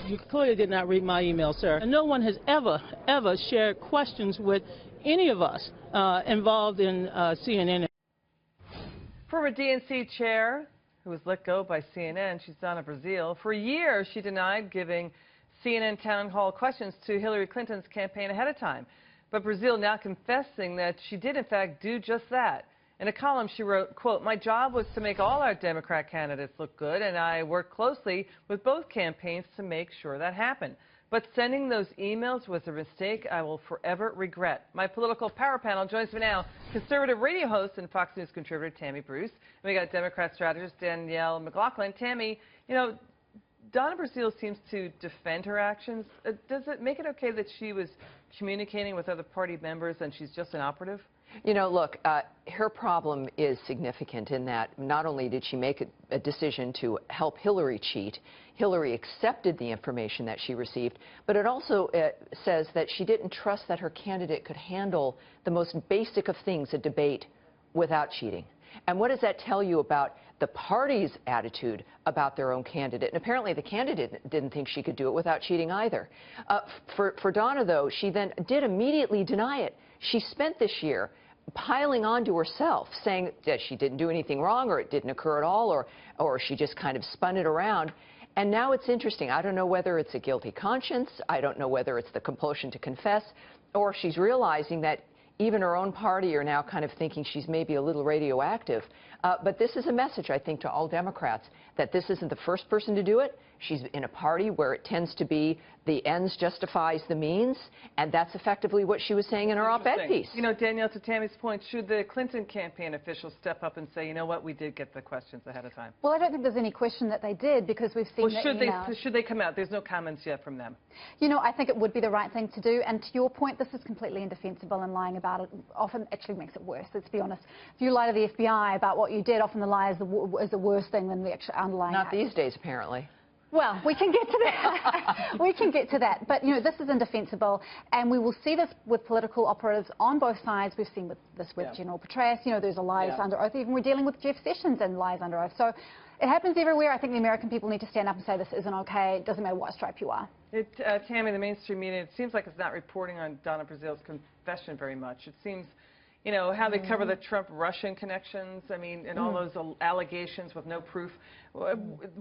You clearly did not read my email, sir. And no one has ever shared questions with any of us involved in CNN. Former DNC chair who was let go by CNN, she's Donna Brazile. For years, she denied giving CNN town hall questions to Hillary Clinton's campaign ahead of time. But Brazile now confessing that she did, in fact, do just that. In a column, she wrote, quote, "My job was to make all our Democrat candidates look good, and I worked closely with both campaigns to make sure that happened. But sending those emails was a mistake I will forever regret." My political power panel joins me now, conservative radio host and Fox News contributor Tammy Bruce. And we got Democrat strategist Danielle McLaughlin. Tammy, you know, Donna Brazile seems to defend her actions. Does it make it okay that she was communicating with other party members and she's just an operative? You know, look, her problem is significant in that not only did she make a decision to help Hillary cheat, Hillary accepted the information that she received, but it also says that she didn't trust that her candidate could handle the most basic of things, a debate, without cheating. And what does that tell you about the party's attitude about their own candidate? And apparently the candidate didn't think she could do it without cheating either. For Donna, though, she then did immediately deny it. She spent this year piling onto herself, saying that she didn't do anything wrong, or it didn't occur at all, or she just kind of spun it around. And now it's interesting. I don't know whether it's a guilty conscience. I don't know whether it's the compulsion to confess, or she's realizing that even her own party are now kind of thinking she's maybe a little radioactive. But this is a message, I think, to all Democrats, that this isn't the first person to do it. She's in a party where it tends to be the ends justifies the means, and that's effectively what she was saying in her op-ed piece. You know, Danielle, to Tammy's point, should the Clinton campaign officials step up and say, you know what, we did get the questions ahead of time? Well, I don't think there's any question that they did, because we've seen the emails. Should they come out? There's no comments yet from them. You know, I think it would be the right thing to do, and to your point, this is completely indefensible, and lying about it often actually makes it worse, let's be honest. If you lie to the FBI about what you did, often the lie is the worst thing than the actual underlying Not these days, apparently. Well, we can get to that. We can get to that. But, you know, this is indefensible, and we will see this with political operatives on both sides. We've seen this with General Petraeus. You know, there's a lies under oath. Even we're dealing with Jeff Sessions and lies under oath. So it happens everywhere. I think the American people need to stand up and say this isn't okay. It doesn't matter what stripe you are. Tammy, the mainstream media, it seems like it's not reporting on Donna Brazile's confession very much. It seems, you know, how they cover the Trump-Russian connections, I mean, and all those allegations with no proof.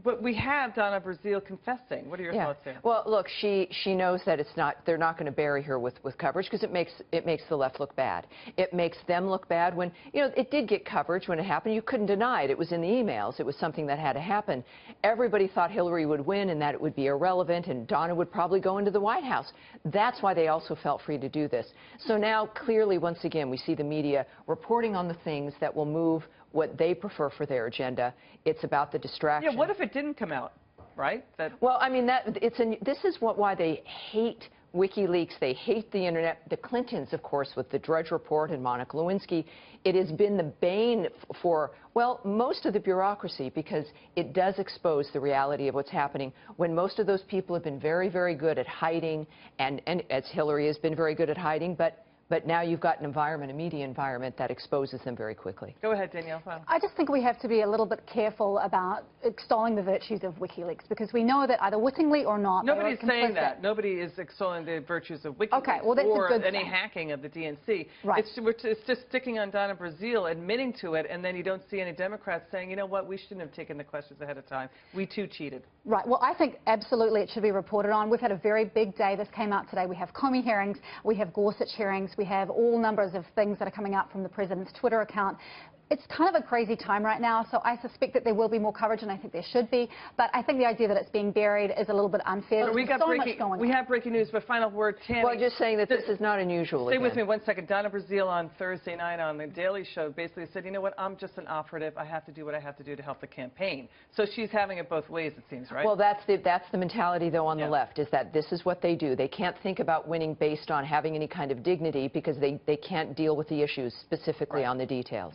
But we have Donna Brazile confessing. What are your thoughts there? Well, look, she knows that they're not going to bury her with coverage, because it makes the left look bad. It makes them look bad when, you know, it did get coverage when it happened. You couldn't deny it. It was in the emails. It was something that had to happen. Everybody thought Hillary would win and that it would be irrelevant and Donna would probably go into the White House. That's why they also felt free to do this. So now, clearly, once again, we see the media reporting on the things that will move what they prefer for their agenda. It's about the distraction. Yeah, what if it didn't come out, right? Well, I mean, this is why they hate WikiLeaks. They hate the Internet. The Clintons, of course, with the Drudge Report and Monica Lewinsky, it has been the bane for, well, most of the bureaucracy, because it does expose the reality of what's happening when most of those people have been very, very good at hiding, and as Hillary has been very good at hiding, but now you've got an environment, a media environment, that exposes them very quickly. Go ahead, Danielle. I just think we have to be a little bit careful about extolling the virtues of WikiLeaks, because we know that either wittingly or not, nobody's saying that. Nobody is extolling the virtues of WikiLeaks or any hacking of the DNC. Right. It's just sticking on Donna Brazile, admitting to it, and then you don't see any Democrats saying, you know what, we shouldn't have taken the questions ahead of time. We too cheated. Right. Well, I think absolutely it should be reported on. We've had a very big day. This came out today. We have Comey hearings. We have Gorsuch hearings. We have all numbers of things that are coming out from the president's Twitter account. It's kind of a crazy time right now, so I suspect that there will be more coverage, and I think there should be. But I think the idea that it's being buried is a little bit unfair. We have breaking news, but final word, Tammy. Well, just saying that this is not unusual. Stay with me 1 second. Donna Brazile on Thursday night on The Daily Show basically said, you know what, I'm just an operative. I have to do what I have to do to help the campaign. So she's having it both ways, it seems, right? Well, that's the mentality, though, on the left, is that this is what they do. They can't think about winning based on having any kind of dignity, because they can't deal with the issues specifically on the details.